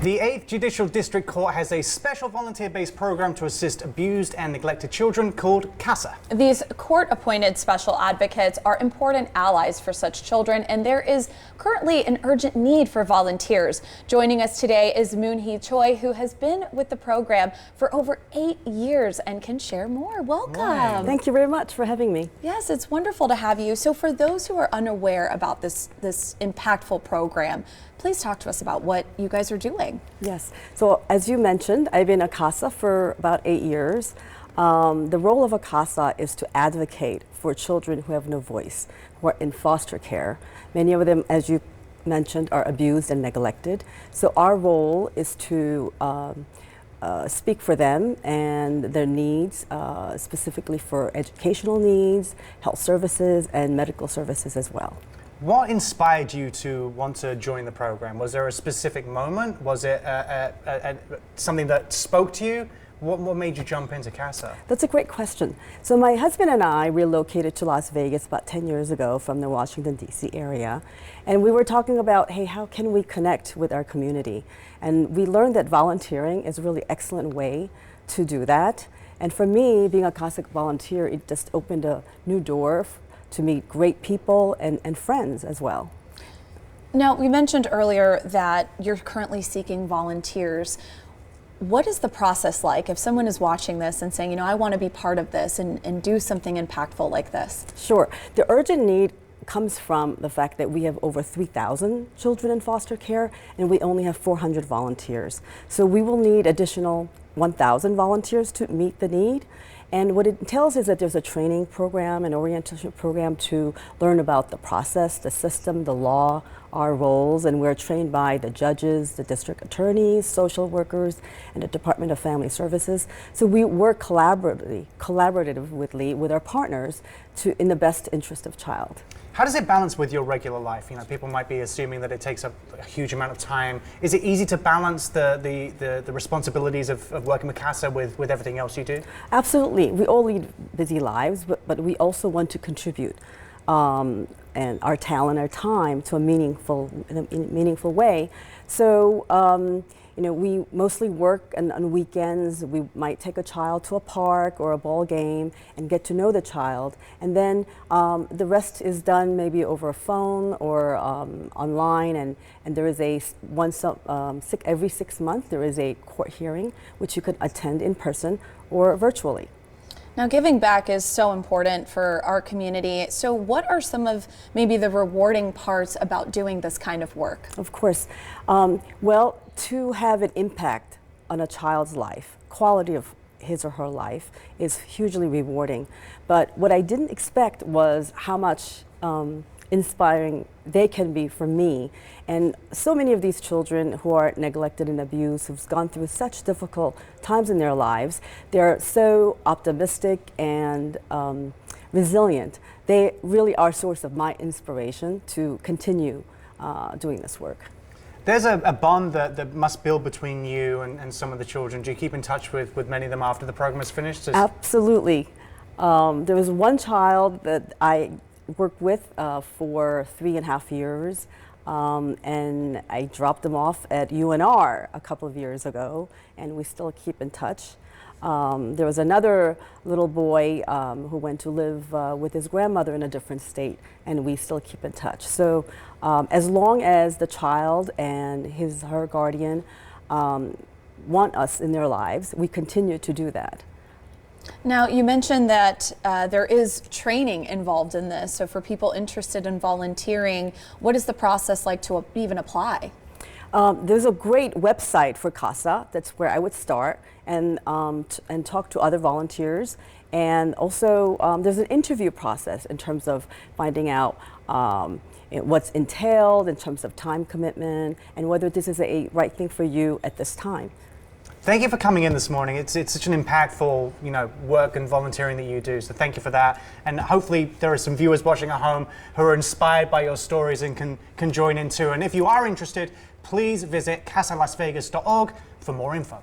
The 8th Judicial District Court has a special volunteer-based program to assist abused and neglected children called CASA. These court-appointed special advocates are important allies for such children, and there is currently an urgent need for volunteers. Joining us today is Moon-hee Choi, who has been with the program for over 8 years and can share more. Welcome. Right. Thank you very much for having me. Yes, it's wonderful to have you. So for those who are unaware about this impactful program, please talk to us about what you guys are doing. Yes, so as you mentioned, I've been a CASA for about 8 years. The role of a CASA is to advocate for children who have no voice, who are in foster care. Many of them, as you mentioned, are abused and neglected. So our role is to speak for them and their needs, specifically for educational needs, health services, and medical services as well. What inspired you to want to join the program? Was there a specific moment? Was it something that spoke to you? What made you jump into CASA? That's a great question. So my husband and I relocated to Las Vegas about 10 years ago from the Washington, D.C. area. And we were talking about, hey, how can we connect with our community? And we learned that volunteering is a really excellent way to do that. And for me, being a CASA volunteer, it just opened a new door to meet great people and friends as well. Now, we mentioned earlier that you're currently seeking volunteers. What is the process like if someone is watching this and saying, I want to be part of this and do something impactful like this? Sure. The urgent need comes from the fact that we have over 3,000 children in foster care and we only have 400 volunteers. So we will need additional 1,000 volunteers to meet the need. And what it entails is that there's a training program, an orientation program to learn about the process, the system, the law, our roles, and we're trained by the judges, the district attorneys, social workers, and the Department of Family Services. So we work collaboratively with our partners in the best interest of child. How does it balance with your regular life? People might be assuming that it takes up a huge amount of time. Is it easy to balance the responsibilities of working with CASA with everything else you do? Absolutely. We all lead busy lives, but we also want to contribute and our talent, our time to in a meaningful way. So we mostly work on weekends. We might take a child to a park or a ball game and get to know the child. And then the rest is done maybe over a phone or online. And there is every 6 months, there is a court hearing, which you could attend in person or virtually. Now, giving back is so important for our community. So what are some of maybe the rewarding parts about doing this kind of work? Of course. Well, to have an impact on a child's life, quality of his or her life, is hugely rewarding. But what I didn't expect was how much inspiring they can be for me. And so many of these children who are neglected and abused, who've gone through such difficult times in their lives, they're so optimistic and resilient. They really are a source of my inspiration to continue doing this work. There's a bond that must build between you and some of the children. Do you keep in touch with many of them after the program is finished? Absolutely. There was one child that I worked with for 3.5 years, and I dropped them off at UNR a couple of years ago, and we still keep in touch. There was another little boy who went to live with his grandmother in a different state, and we still keep in touch. So as long as the child and her guardian want us in their lives, we continue to do that. Now, you mentioned that there is training involved in this. So for people interested in volunteering, what is the process like to even apply? There's a great website for CASA. That's where I would start and talk to other volunteers. And also there's an interview process in terms of finding out what's entailed in terms of time commitment and whether this is a right thing for you at this time. Thank you for coming in this morning. It's such an impactful, work and volunteering that you do. So thank you for that. And hopefully there are some viewers watching at home who are inspired by your stories and can join in too. And if you are interested, please visit casalasvegas.org for more info.